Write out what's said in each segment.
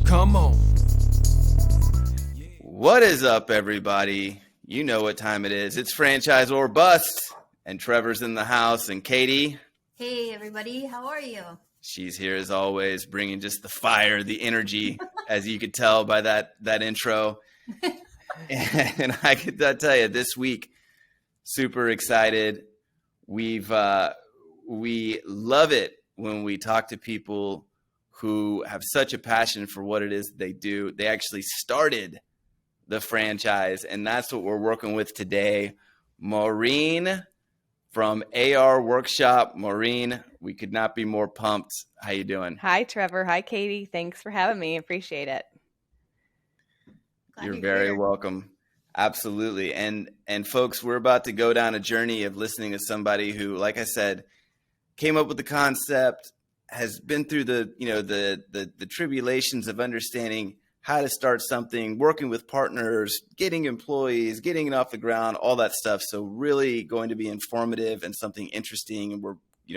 Come on. What is up, everybody? You know what time it is. It's FranchisOR Bust, and Trevor's in the house, and Katie. Hey, everybody. How are you? She's here as always, bringing just the fire, the energy, as you could tell by that intro. And I could tell you, this week, super excited. We love it when we talk to people who have such a passion for what it is they do. They actually started the franchise, and that's what we're working with today. Maureen from AR Workshop. Maureen, we could not be more pumped. How you doing? Hi, Trevor. Hi, Katie. Thanks for having me. Appreciate it. You're very welcome. Absolutely. And folks, we're about to go down a journey of listening to somebody who, like I said, came up with the concept, has been through the tribulations of understanding how to start something, working with partners, getting employees, getting it off the ground, all that stuff. So really going to be informative and something interesting. And we're,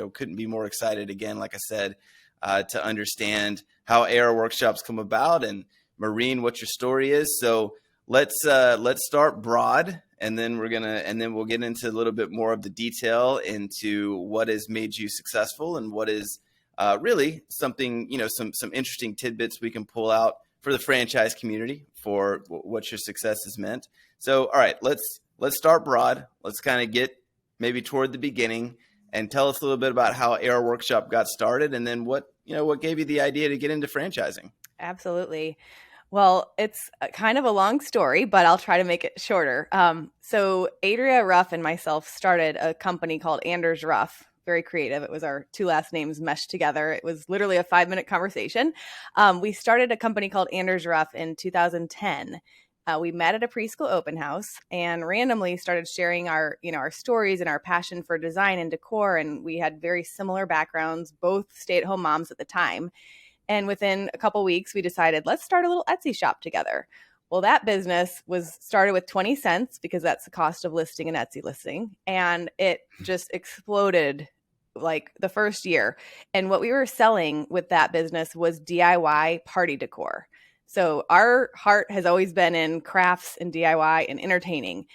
couldn't be more excited again, like I said, to understand how AR workshops come about, and Maureen, what your story is. So let's start broad, and then we'll get into a little bit more of the detail into what has made you successful and what is really something, some interesting tidbits we can pull out for the franchise community for what your success has meant. So, all right, let's start broad. Let's kind of get maybe toward the beginning and tell us a little bit about how AR Workshop got started, and then what gave you the idea to get into franchising. Absolutely. Well, it's kind of a long story, but I'll try to make it shorter. So Adria Ruff and myself started a company called Anders Ruff. Very creative. It was our two last names meshed together. It was literally a 5-minute conversation. We started a company called Anders Ruff in 2010. We met at a preschool open house and randomly started sharing our stories and our passion for design and decor. And we had very similar backgrounds, both stay-at-home moms at the time. And within a couple weeks, we decided, let's start a little Etsy shop together. Well, that business was started with 20 cents because that's the cost of listing an Etsy listing. And it just exploded like the first year. And what we were selling with that business was DIY party decor. So our heart has always been in crafts and DIY and entertaining.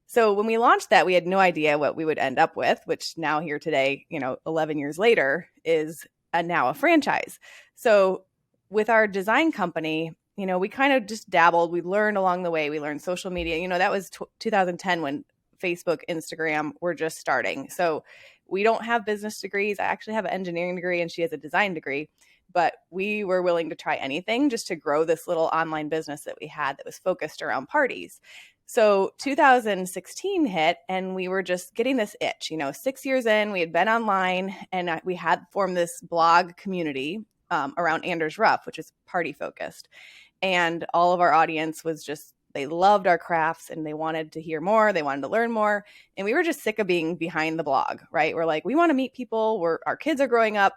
So when we launched that, we had no idea what we would end up with, which now here today, 11 years later, is now a franchise. So with our design company, we kind of just dabbled. We learned along the way. We learned social media. That was 2010 when Facebook, Instagram were just starting. So we don't have business degrees. I actually have an engineering degree and she has a design degree. But we were willing to try anything just to grow this little online business that we had that was focused around parties. So 2016 hit and we were just getting this itch. 6 years in, we had been online and we had formed this blog community around Anders Ruff, which is party focused. And all of our audience was just, they loved our crafts and they wanted to hear more. They wanted to learn more. And we were just sick of being behind the blog, right? We're like, we want to meet people. Our kids are growing up.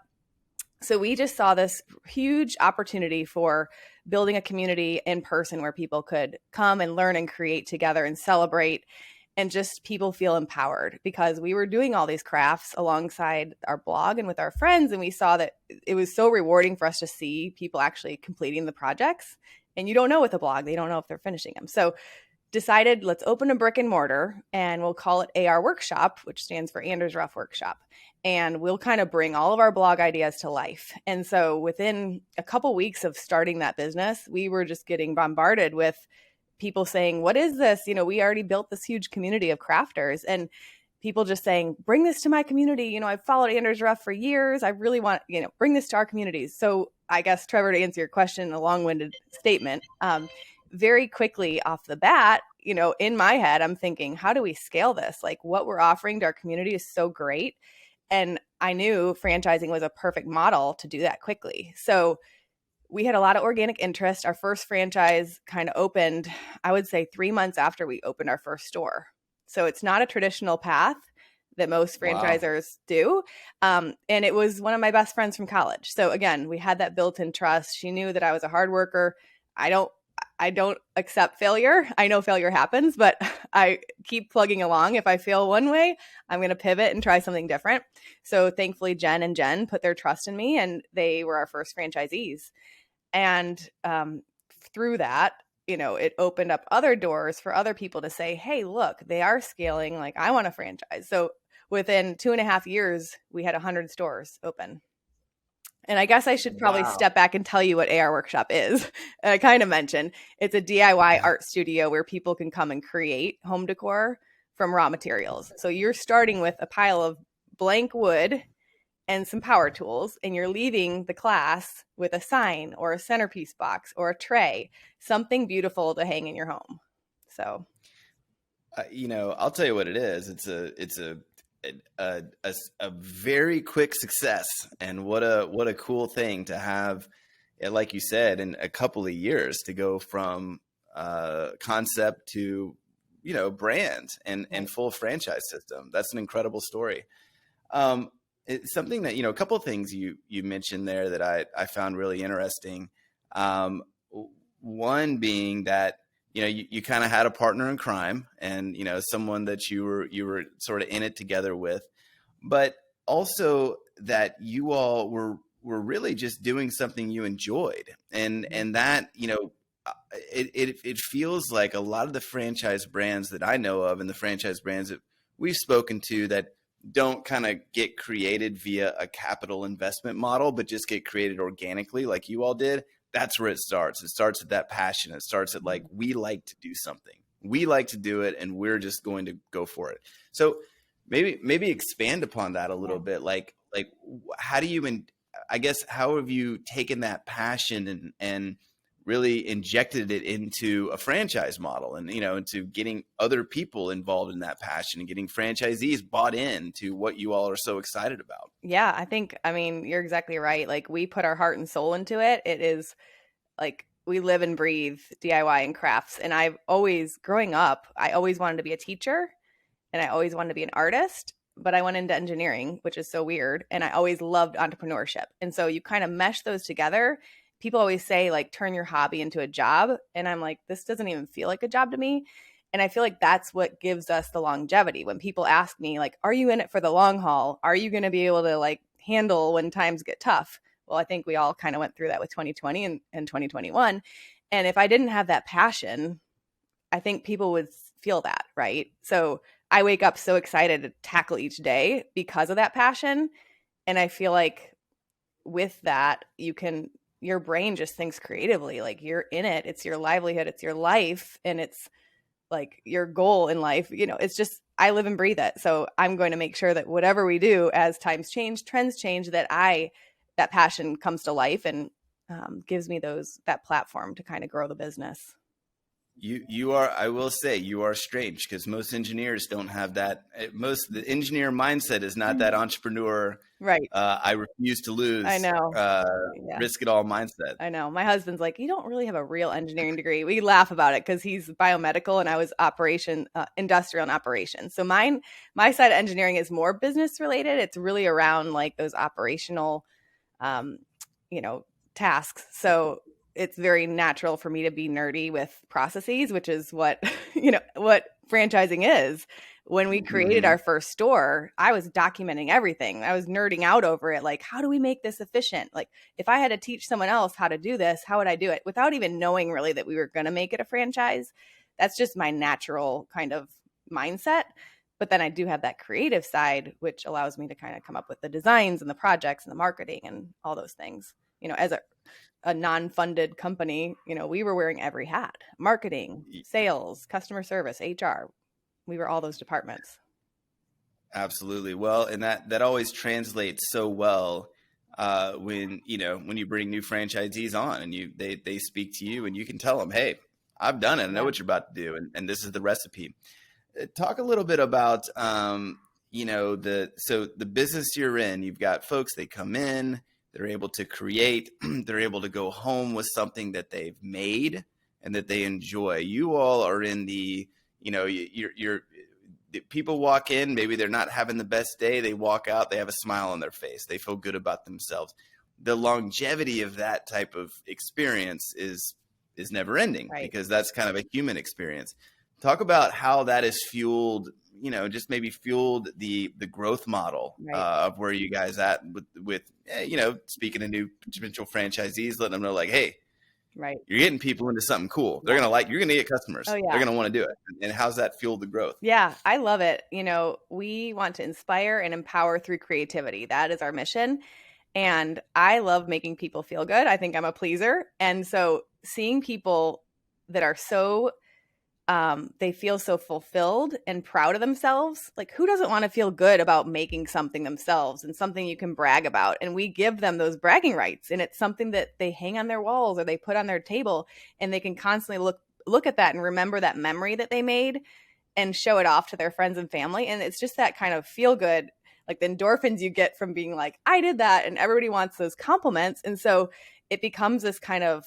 So we just saw this huge opportunity for building a community in person where people could come and learn and create together and celebrate, and just people feel empowered, because we were doing all these crafts alongside our blog and with our friends. And we saw that it was so rewarding for us to see people actually completing the projects. And you don't know with a blog, they don't know if they're finishing them. So decided, let's open a brick and mortar and we'll call it AR Workshop, which stands for Anders Ruff Workshop. And we'll kind of bring all of our blog ideas to life. And so within a couple weeks of starting that business, we were just getting bombarded with people saying, what is this? We already built this huge community of crafters, and people just saying, bring this to my community. I've followed Anders Ruff for years. I really want, bring this to our communities. So I guess, Trevor, to answer your question, a long-winded statement, very quickly off the bat, in my head, I'm thinking, how do we scale this? Like, what we're offering to our community is so great. And I knew franchising was a perfect model to do that quickly. So we had a lot of organic interest. Our first franchise kind of opened, I would say 3 months after we opened our first store. So it's not a traditional path that most franchisors do. And it was one of my best friends from college. So again, we had that built-in trust. She knew that I was a hard worker. I don't accept failure. I know failure happens, but I keep plugging along. If I fail one way, I'm going to pivot and try something different. So thankfully, Jen and Jen put their trust in me, and they were our first franchisees. And through that, it opened up other doors for other people to say, hey, look, they are scaling. Like, I want a franchise. So within 2.5 years, we had 100 stores open. And I guess I should probably step back and tell you what AR Workshop is. And I kind of mentioned it's a DIY art studio where people can come and create home decor from raw materials. So you're starting with a pile of blank wood and some power tools, and you're leaving the class with a sign or a centerpiece box or a tray, something beautiful to hang in your home. So, I'll tell you what it is. It's a very quick success, and what a cool thing to have, like you said, in a couple of years to go from concept to brand and full franchise system. That's an incredible story. It's something that a couple of things you mentioned there that I found really interesting. One being that you kind of had a partner in crime, and someone that you were sort of in it together with, but also that you all were really just doing something you enjoyed, and that it feels like a lot of the franchise brands that I know of and the franchise brands that we've spoken to that don't kind of get created via a capital investment model, but just get created organically like you all did. That's where it starts. It starts at that passion. It starts at like, we like to do something. We like to do it, and we're just going to go for it. So maybe expand upon that a little bit. Like how do you, I guess, how have you taken that passion and really injected it into a franchise model, and into getting other people involved in that passion and getting franchisees bought in to what you all are so excited about? Yeah, I mean, you're exactly right. Like, we put our heart and soul into it. It is like we live and breathe DIY and crafts. And growing up, I always wanted to be a teacher, and I always wanted to be an artist, but I went into engineering, which is so weird. And I always loved entrepreneurship. And so you kind of mesh those together. People always say, like, turn your hobby into a job. And I'm like, this doesn't even feel like a job to me. And I feel like that's what gives us the longevity. When people ask me, like, are you in it for the long haul? Are you going to be able to like handle when times get tough? Well, I think we all kind of went through that with 2020 and 2021. And if I didn't have that passion, I think people would feel that, right? So I wake up so excited to tackle each day because of that passion. And I feel like with that, your brain just thinks creatively. Like, you're in it. It's your livelihood. It's your life. And it's like your goal in life. It's just, I live and breathe it. So I'm going to make sure that whatever we do, as times change, trends change, that passion comes to life and gives me that platform to kind of grow the business. You are, I will say, you are strange, because most engineers don't have that. The engineer mindset is not that entrepreneur, right? I refuse to lose. I know. Risk it all mindset. I know. My husband's like, you don't really have a real engineering degree. We laugh about it because he's biomedical and I was industrial and operations. So my side of engineering is more business related. It's really around like those operational, tasks. So it's very natural for me to be nerdy with processes, which is what franchising is. When we created our first store, I was documenting everything. I was nerding out over it. Like, how do we make this efficient? Like, if I had to teach someone else how to do this, how would I do it without even knowing really that we were going to make it a franchise? That's just my natural kind of mindset. But then I do have that creative side, which allows me to kind of come up with the designs and the projects and the marketing and all those things. As a non-funded company, we were wearing every hat: marketing, sales, customer service, HR. We were all those departments. Absolutely. Well, and that always translates so well when you bring new franchisees on and they speak to you and you can tell them, hey, I've done it. I know what you're about to do. And this is the recipe. Talk a little bit about, the business you're in. You've got folks, they come in, they're able to create, they're able to go home with something that they've made and that they enjoy. You all are in the, people walk in, maybe they're not having the best day. They walk out, they have a smile on their face. They feel good about themselves. The longevity of that type of experience is never ending, right? Because that's kind of a human experience. Talk about how that has fueled, just maybe fueled the growth model, right, of where you guys at with speaking to new potential franchisees, letting them know like, hey, Right. You're getting people into something cool. They're going to you're going to get customers. Oh, yeah. They're going to want to do it. And how's that fuel the growth? Yeah, I love it. We want to inspire and empower through creativity. That is our mission. And I love making people feel good. I think I'm a pleaser. And so seeing people that are so, they feel so fulfilled and proud of themselves. Like, who doesn't want to feel good about making something themselves and something you can brag about? And we give them those bragging rights. And it's something that they hang on their walls or they put on their table, and they can constantly look at that and remember that memory that they made and show it off to their friends and family. And it's just that kind of feel good, like the endorphins you get from being like, I did that. And everybody wants those compliments. And so it becomes this kind of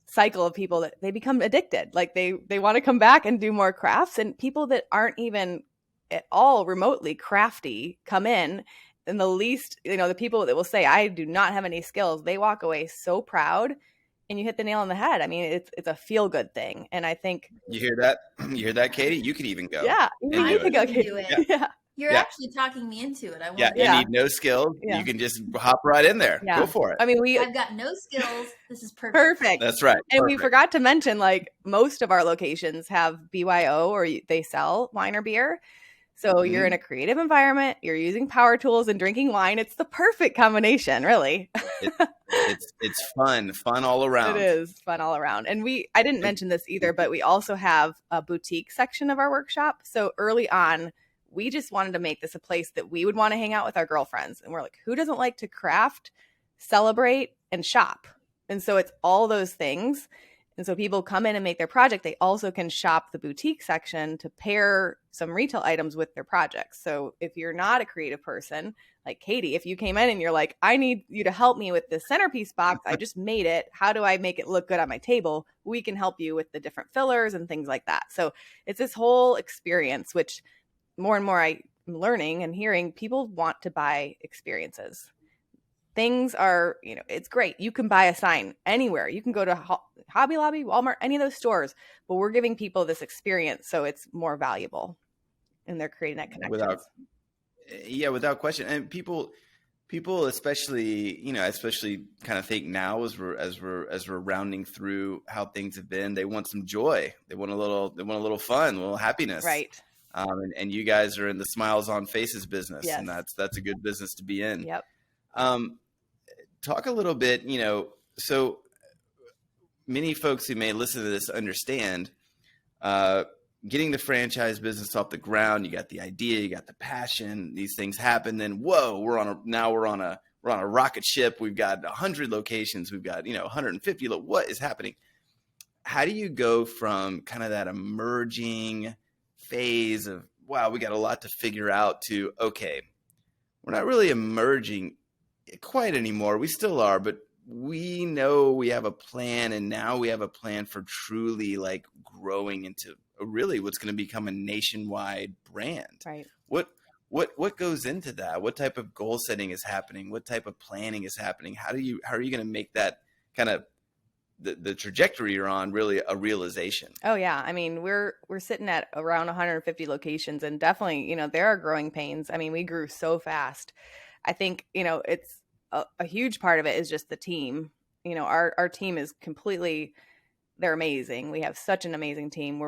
cycle of people that they become addicted. Like they want to come back and do more crafts, and people that aren't even at all remotely crafty come in. And the least, the people that will say, I do not have any skills, they walk away so proud. And you hit the nail on the head. I mean, it's a feel good thing. And I think you hear that, Katie? You could even go. Yeah, I could go. do it. Yeah. You're actually talking me into it. You need no skills. Yeah. You can just hop right in there. Yeah. Go for it. I mean, I've got no skills. This is perfect. Perfect. That's right. And we forgot to mention, like, most of our locations have BYO, or they sell wine or beer. So you're in a creative environment, you're using power tools and drinking wine. It's the perfect combination, really. It's fun all around. It is fun all around. And I didn't mention this either, but we also have a boutique section of our workshop. So early on, we just wanted to make this a place that we would want to hang out with our girlfriends. And we're like, who doesn't like to craft, celebrate, and shop? And so it's all those things. And so people come in and make their project. They also can shop the boutique section to pair some retail items with their projects. So if you're not a creative person, like Katie, if you came in and you're like, I need you to help me with this centerpiece box, I just made it. How do I make it look good on my table? We can help you with the different fillers and things like that. So it's this whole experience, which more and more I'm learning and hearing, people want to buy experiences. Things are, it's great. You can buy a sign anywhere. You can go to Hobby Lobby, Walmart, any of those stores, but we're giving people this experience so it's more valuable, and they're creating that connection. Without question. And people especially kind of think now as we're rounding through how things have been, they want some joy. They want a little fun, a little happiness. Right. And you guys are in the smiles on faces business. Yes. And that's a good business to be in. Yep. Talk a little bit, so many folks who may listen to this understand getting the franchise business off the ground. You got the idea, you got the passion, these things happen. Then, whoa, we're on a rocket ship. We've got 100 locations. We've got, 150. What is happening? How do you go from kind of that emerging phase of, wow, we got a lot to figure out, to, okay, we're not really emerging quite anymore. We still are, but we know we have a plan, and now we have a plan for truly like growing into really what's going to become a nationwide brand. Right. What goes into that? What type of goal setting is happening? What type of planning is happening? How are you going to make that kind of the trajectory you're on really a realization? Oh yeah. I mean, we're sitting at around 150 locations, and definitely, there are growing pains. I mean, we grew so fast. I think, it's a huge part of it is just the team. Our team is they're amazing. We have such an amazing team.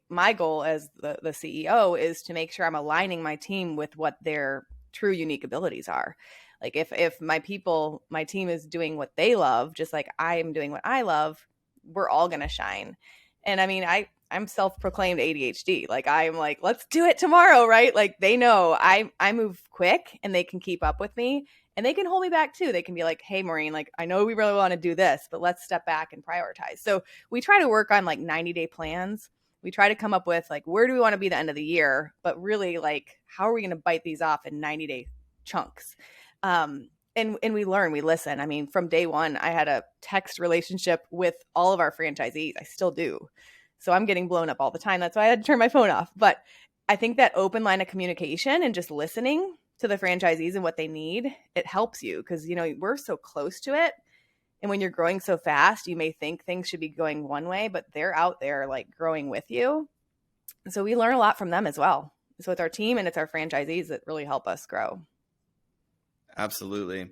My goal as the CEO is to make sure I'm aligning my team with what their true unique abilities are. Like if my team is doing what they love, just like I am doing what I love, we're all going to shine. And I mean, I'm self-proclaimed ADHD. Like I'm like, let's do it tomorrow, right? Like they know I move quick, and they can keep up with me, and they can hold me back too. They can be like, hey, Maureen, like I know we really want to do this, but let's step back and prioritize. So we try to work on like 90-day plans. We try to come up with like, where do we want to be the end of the year? But really like, how are we going to bite these off in 90-day chunks? And we learn, we listen. I mean, from day one, I had a text relationship with all of our franchisees. I still do. So I'm getting blown up all the time. That's why I had to turn my phone off. But I think that open line of communication and just listening to the franchisees and what they need, it helps you because, we're so close to it. And when you're growing so fast, you may think things should be going one way, but they're out there like growing with you. And so we learn a lot from them as well. So it's our team and it's our franchisees that really help us grow. Absolutely.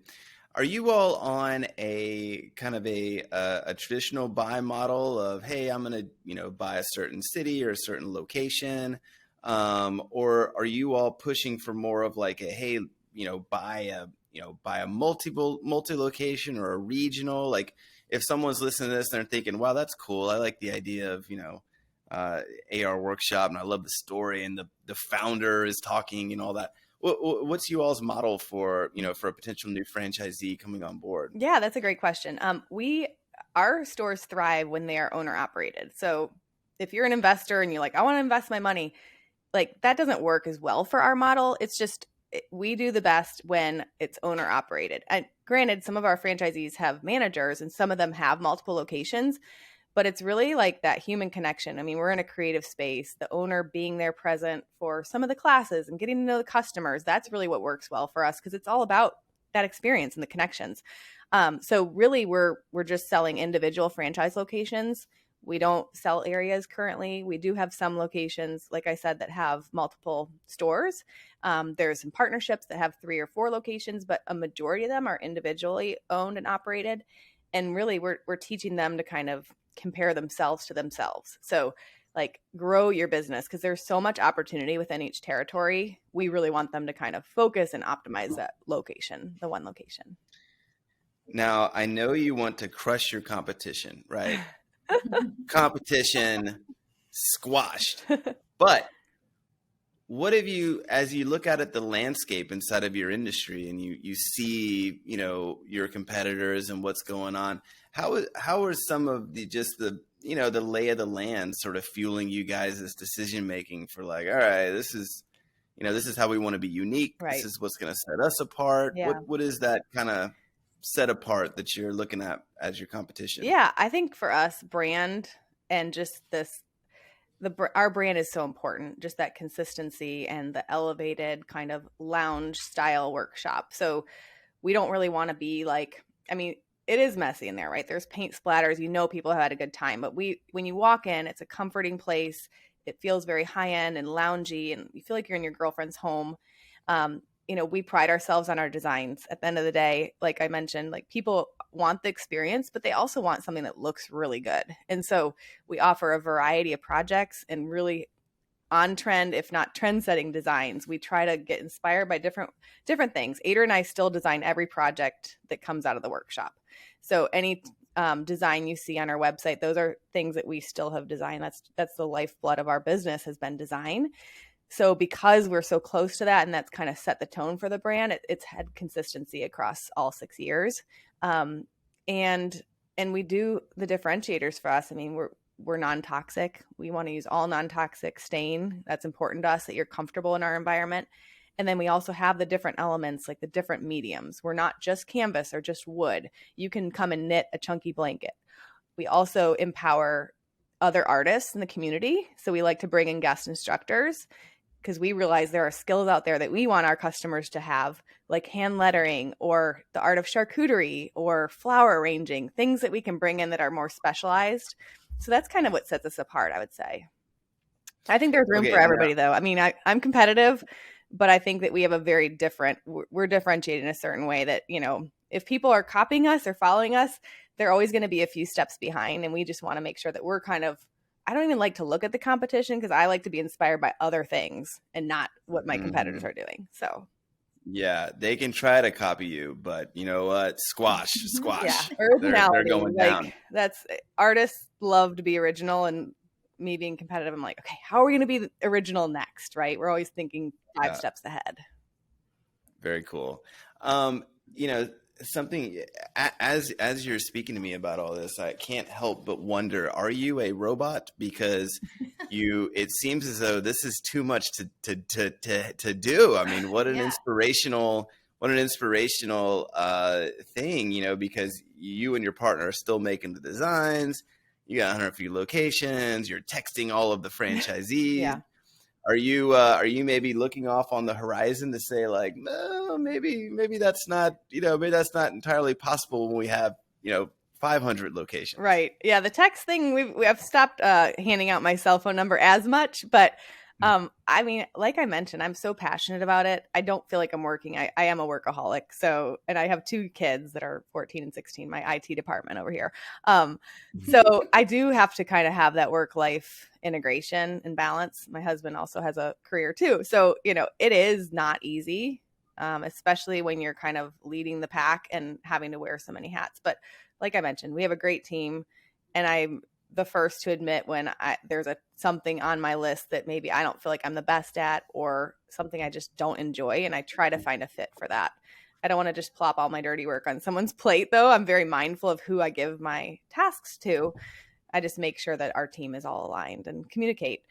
Are you all on a kind of a traditional buy model of, hey, I'm going to, buy a certain city or a certain location? Or are you all pushing for more of like a, hey, buy a multi-location or a regional? Like if someone's listening to this and they're thinking, wow, that's cool. I like the idea of, AR workshop, and I love the story, and the founder is talking and all that. What's you all's model for, for a potential new franchisee coming on board? Yeah, that's a great question. Our stores thrive when they are owner operated. So if you're an investor and you're like, I want to invest my money, like that doesn't work as well for our model. It's just, we do the best when it's owner operated. And granted, some of our franchisees have managers and some of them have multiple locations, but it's really like that human connection. I mean, we're in a creative space, the owner being there present for some of the classes and getting to know the customers. That's really what works well for us because it's all about that experience and the connections. So really we're just selling individual franchise locations. We don't sell areas currently. We do have some locations, like I said, that have multiple stores. There's some partnerships that have 3 or 4 locations, but a majority of them are individually owned and operated. And really we're teaching them to kind of compare themselves to themselves. So like grow your business because there's so much opportunity within each territory. We really want them to kind of focus and optimize that location, the one location. Now, I know you want to crush your competition, right? Competition squashed. But what have you, as you look out at the landscape inside of your industry and you see, your competitors and what's going on, how are some of the lay of the land sort of fueling you guys' decision making for like, all right, this is how we want to be unique. Right. This is what's going to set us apart. Yeah. What is that kind of set apart that you're looking at as your competition? Yeah, I think for us, brand and just our brand is so important, just that consistency and the elevated kind of lounge style workshop. So we don't really want to be like, I mean, it is messy in there, right? There's paint splatters, people have had a good time, but when you walk in, it's a comforting place. It feels very high end and loungy and you feel like you're in your girlfriend's home. We pride ourselves on our designs. At the end of the day, like I mentioned, like people want the experience, but they also want something that looks really good. And so we offer a variety of projects and really on trend, if not trend setting designs. We try to get inspired by different things. Ader and I still design every project that comes out of the workshop. So any design you see on our website, those are things that we still have designed. That's the lifeblood of our business has been design. So because we're so close to that and that's kind of set the tone for the brand, it's had consistency across all 6 years. And we do the differentiators for us. I mean, we're non-toxic. We want to use all non-toxic stain. That's important to us that you're comfortable in our environment. And then we also have the different elements, like the different mediums. We're not just canvas or just wood. You can come and knit a chunky blanket. We also empower other artists in the community. So we like to bring in guest instructors because we realize there are skills out there that we want our customers to have, like hand lettering or the art of charcuterie or flower arranging, things that we can bring in that are more specialized. So that's kind of what sets us apart, I would say. I think there's room for everybody, though. I mean, I'm competitive, but I think that we have we're differentiated in a certain way that, if people are copying us or following us, they're always going to be a few steps behind. And we just want to make sure that we're I don't even like to look at the competition because I like to be inspired by other things and not what my competitors are doing. So. Yeah, they can try to copy you, but you know what? Squash. Yeah, originality. They're going down. Artists love to be original, and me being competitive, I'm like, okay, how are we going to be original next, right? We're always thinking 5 steps ahead. Very cool. Something as you're speaking to me about all this, I can't help but wonder: are you a robot? Because it seems as though this is too much to do. I mean, what an inspirational thing, because you and your partner are still making the designs. You got 100 few locations. You're texting all of the franchisees. Yeah. Are you maybe looking off on the horizon to say like, no, maybe that's not, maybe that's not entirely possible when we have, 500 locations. Right. Yeah. The text thing, we have stopped handing out my cell phone number as much, but I mean, like I mentioned, I'm so passionate about it. I don't feel like I'm working. I am a workaholic. So, and I have 2 kids that are 14 and 16, my IT department over here. So I do have to kind of have that work-life integration and balance. My husband also has a career too. So, it is not easy, especially when you're kind of leading the pack and having to wear so many hats. But like I mentioned, we have a great team, and I'm the first to admit when there's something on my list that maybe I don't feel like I'm the best at, or something I just don't enjoy, and I try to find a fit for that. I don't want to just plop all my dirty work on someone's plate, though. I'm very mindful of who I give my tasks to. I just make sure that our team is all aligned and communicate.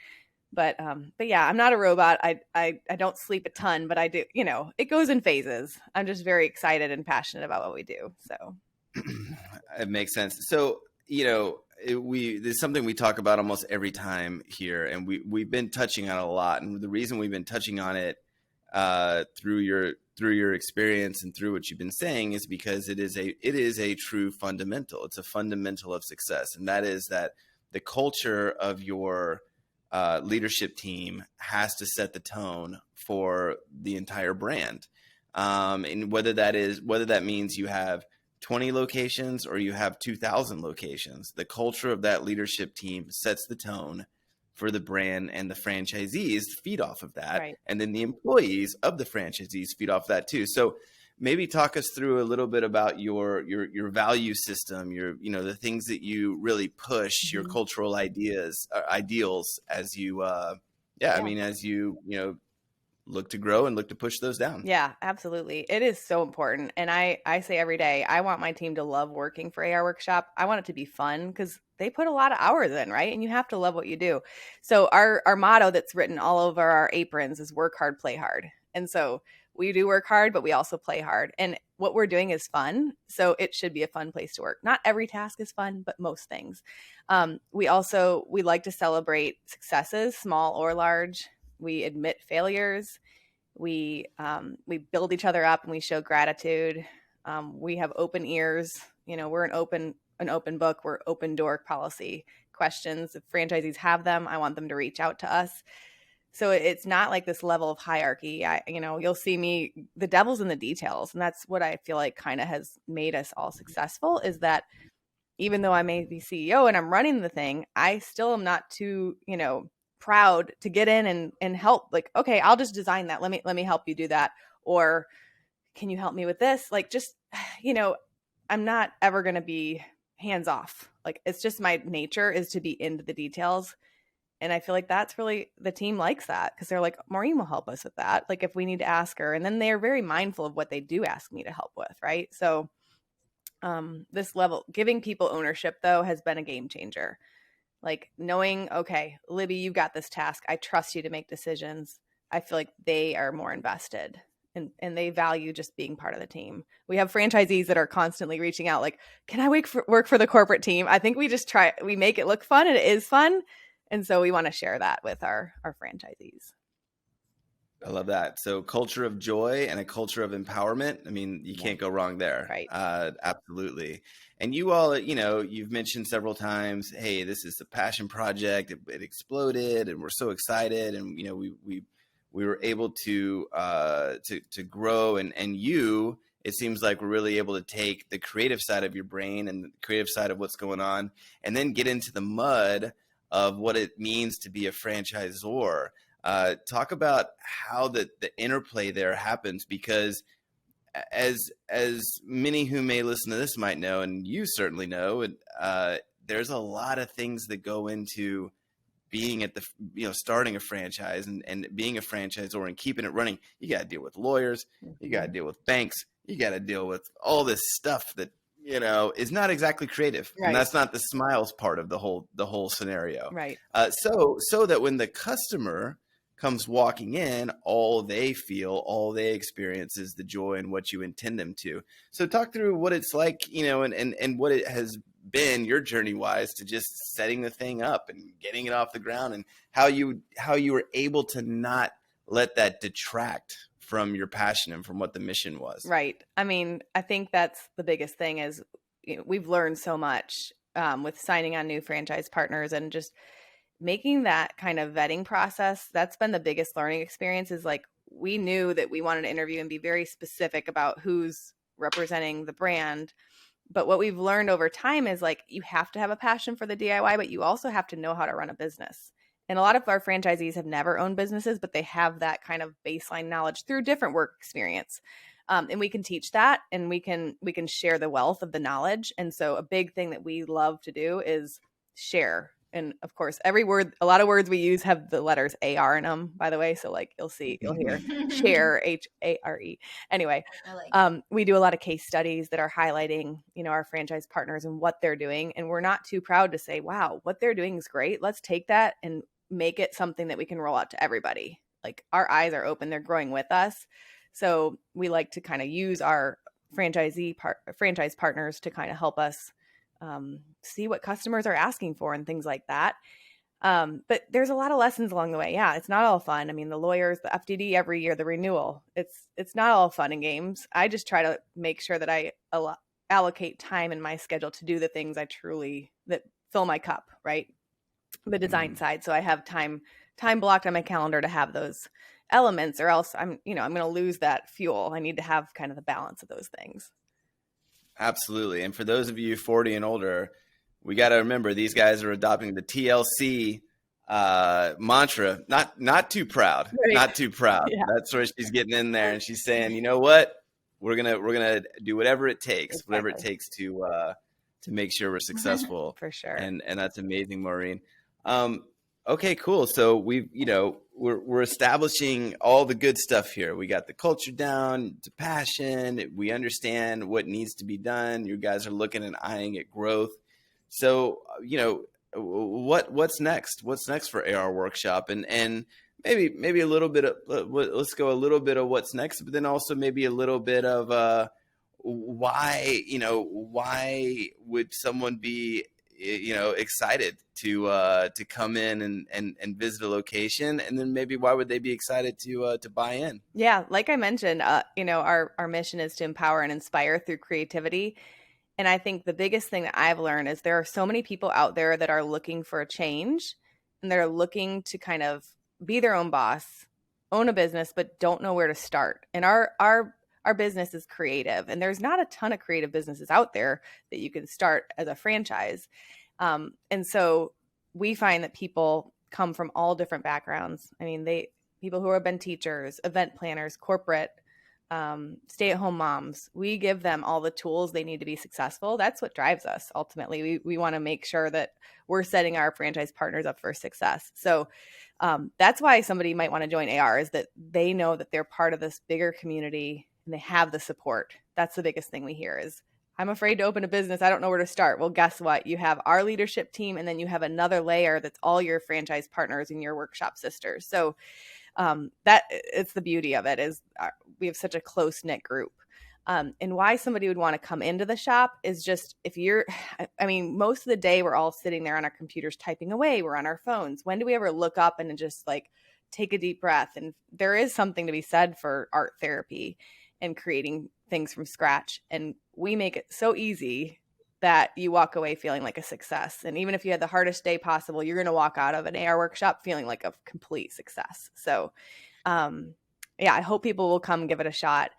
But yeah, I'm not a robot. I don't sleep a ton, but I do, it goes in phases. I'm just very excited and passionate about what we do. So it makes sense. So, there's something we talk about almost every time here, and we've been touching on it a lot. And the reason we've been touching on it through your experience and through what you've been saying is because it is a true fundamental. It's a fundamental of success, and that is that the culture of your leadership team has to set the tone for the entire brand, and whether that means you have 20 locations or you have 2,000 locations, the culture of that leadership team sets the tone for the brand, and the franchisees feed off of that. Right. And then the employees of the franchisees feed off that too. So maybe talk us through a little bit about your value system, the things that you really push, your cultural ideals as you, I mean, as you look to grow and look to push those down. Yeah, absolutely. It is so important. And I say every day, I want my team to love working for AR Workshop. I want it to be fun because they put a lot of hours in, right? And you have to love what you do. So our motto that's written all over our aprons is work hard, play hard. And so we do work hard, but we also play hard. And what we're doing is fun. So it should be a fun place to work. Not every task is fun, but most things. We like to celebrate successes, small or large. We admit failures. We build each other up, and we show gratitude. We have open ears. We're an open book. We're open door policy. Questions, if franchisees have them, I want them to reach out to us. So it's not like this level of hierarchy. You'll see me, the devil's in the details. And that's what I feel like kind of has made us all successful, is that even though I may be CEO and I'm running the thing, I still am not too, proud to get in and help. Like, okay, I'll just design that. Let me help you do that. Or can you help me with this? Like, just, I'm not ever going to be hands off. Like, it's just my nature is to be into the details. And I feel like that's really, the team likes that, because they're like, Maureen will help us with that. Like, if we need to ask her, and then they're very mindful of what they do ask me to help with. Right. So this level, giving people ownership though, has been a game changer. Like knowing, okay, Libby, you've got this task. I trust you to make decisions. I feel like they are more invested, and they value just being part of the team. We have franchisees that are constantly reaching out like, can I work for the corporate team? I think we make it look fun, and it is fun. And so we want to share that with our franchisees. I love that. So culture of joy and a culture of empowerment. I mean, you can't go wrong there. Right. Absolutely. And you all, you've mentioned several times, hey, this is a passion project. It exploded, and we're so excited. And, we were able to grow, and it seems like we're really able to take the creative side of your brain and the creative side of what's going on, and then get into the mud of what it means to be a franchisor. Talk about how the interplay there happens, because as many who may listen to this might know, and you certainly know, there's a lot of things that go into being at starting a franchise and being a franchisor and keeping it running. You got to deal with lawyers, you got to deal with banks, you got to deal with all this stuff that is not exactly creative. Right. And that's not the smiles part of the whole scenario. Right. So that when the customer comes walking in, all they experience is the joy and what you intend them to. So talk through what it's like, and what it has been your journey wise to just setting the thing up and getting it off the ground, and how you were able to not let that detract from your passion and from what the mission was. Right. I mean, I think that's the biggest thing is we've learned so much with signing on new franchise partners, and just making that kind of vetting process, that's been the biggest learning experience. Is like, we knew that we wanted to interview and be very specific about who's representing the brand. But what we've learned over time is like, you have to have a passion for the DIY, but you also have to know how to run a business. And a lot of our franchisees have never owned businesses, but they have that kind of baseline knowledge through different work experience. And we can teach that, and we can share the wealth of the knowledge. And so a big thing that we love to do is share. And of course, every word, a lot of words we use have the letters AR in them, by the way. So like you'll hear share, HARE. Anyway, I like we do a lot of case studies that are highlighting, our franchise partners and what they're doing. And we're not too proud to say, wow, what they're doing is great. Let's take that and make it something that we can roll out to everybody. Like, our eyes are open, they're growing with us. So we like to kind of use our franchise partners to kind of help us see what customers are asking for and things like that. But there's a lot of lessons along the way. Yeah, it's not all fun. I mean, the lawyers, the FDD every year, the renewal, it's not all fun and games. I just try to make sure that I allocate time in my schedule to do the things that fill my cup, right? The design side. So I have time blocked on my calendar to have those elements, or else I'm going to lose that fuel. I need to have kind of the balance of those things. Absolutely. And for those of you 40 and older, we got to remember these guys are adopting the TLC mantra. Not too proud, right. Not too proud. Yeah. That's where she's getting in there, and she's saying, you know what, we're gonna do whatever it takes, Exactly. whatever it takes to make sure we're successful. For sure. And that's amazing, Maureen. Okay, cool. So we're establishing all the good stuff here. We got the culture down to passion. We understand what needs to be done. You guys are looking and eyeing at growth. So, what's next? What's next for AR Workshop? And maybe a little bit of, let's go a little bit of what's next, but then also maybe a little bit of why would someone be excited to come in and visit a location, and then maybe why would they be excited to buy in? Yeah, like I mentioned, our mission is to empower and inspire through creativity. And I think the biggest thing that I've learned is there are so many people out there that are looking for a change, and they're looking to kind of be their own boss, own a business, but don't know where to start. And our business is creative, and there's not a ton of creative businesses out there that you can start as a franchise. And so we find that people come from all different backgrounds. I mean, people who have been teachers, event planners, corporate, stay-at-home moms. We give them all the tools they need to be successful. That's what drives us. Ultimately, we want to make sure that we're setting our franchise partners up for success. So that's why somebody might want to join AR, is that they know that they're part of this bigger community and they have the support. That's the biggest thing we hear is, I'm afraid to open a business. I don't know where to start. Well, guess what? You have our leadership team, and then you have another layer that's all your franchise partners and your workshop sisters. So that it's the beauty of it, is we have such a close-knit group. And why somebody would want to come into the shop is just, most of the day we're all sitting there on our computers typing away. We're on our phones. When do we ever look up and just like take a deep breath? And there is something to be said for art therapy and creating things from scratch. And we make it so easy that you walk away feeling like a success. And even if you had the hardest day possible, you're going to walk out of an AR workshop feeling like a complete success. So, I hope people will come give it a shot.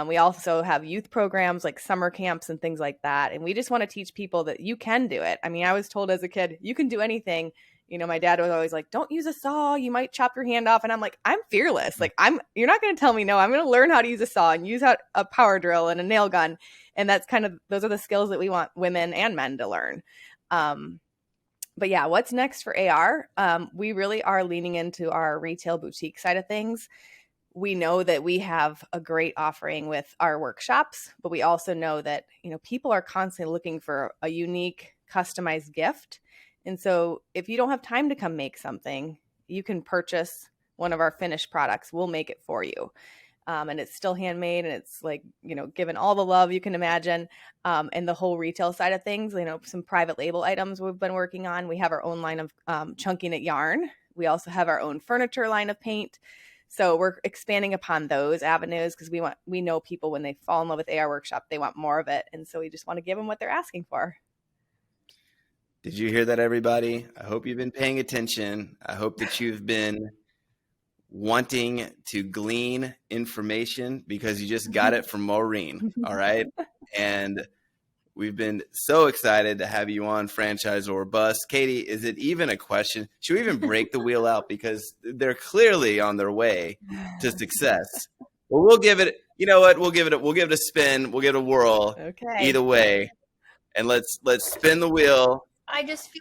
We also have youth programs like summer camps and things like that. And we just want to teach people that you can do it. I mean, I was told as a kid, you can do anything. My dad was always like, don't use a saw. You might chop your hand off. And I'm like, I'm fearless. Like, you're not going to tell me no. I'm going to learn how to use a saw and use a power drill and a nail gun. And that's those are the skills that we want women and men to learn. But yeah, what's next for AR? We really are leaning into our retail boutique side of things. We know that we have a great offering with our workshops, but we also know that, people are constantly looking for a unique, customized gift. And so if you don't have time to come make something, you can purchase one of our finished products. We'll make it for you. And it's still handmade, and it's like, given all the love you can imagine. And the whole retail side of things, some private label items we've been working on. We have our own line of chunky knit yarn. We also have our own furniture line of paint. So we're expanding upon those avenues because we know people, when they fall in love with AR Workshop, they want more of it. And so we just want to give them what they're asking for. Did you hear that, everybody? I hope you've been paying attention. I hope that you've been wanting to glean information because you just got it from Maureen. All right. And we've been so excited to have you on FranchisOR Bust. Katie, is it even a question? Should we even break the wheel out? Because they're clearly on their way to success. Well, we'll give it, you know what? We'll give it a spin. We'll give it a whirl. Okay. Either way. And let's spin the wheel. I just feel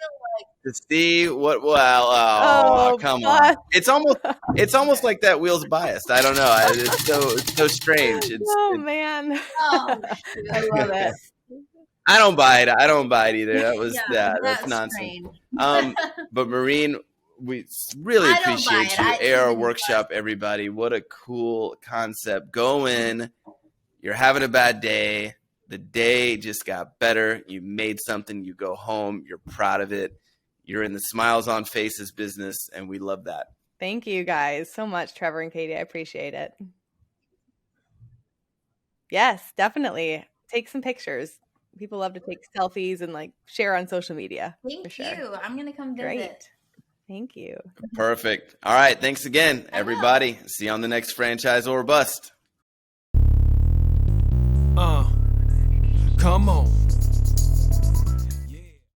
To see what? Well, come on! It's almost like that wheel's biased. I don't know. It's so strange. Man! oh, I love it. I don't buy it. I don't buy it either. That was that's nonsense. strange. But Maureen, we really I don't buy appreciate it. you. AR Workshop, everybody. What a cool concept. Go in. You're having a bad day. The day just got better. You made something. You go home. You're proud of it. You're in the smiles on faces business, and we love that. Thank you guys so much, Trevor and Katie. I appreciate it. Yes, definitely. Take some pictures. People love to take selfies and like share on social media. Thank you. I'm going to come visit. Great. Thank you. Perfect. All right. Thanks again, everybody. See you on the next FranchisOR Bust. Come on.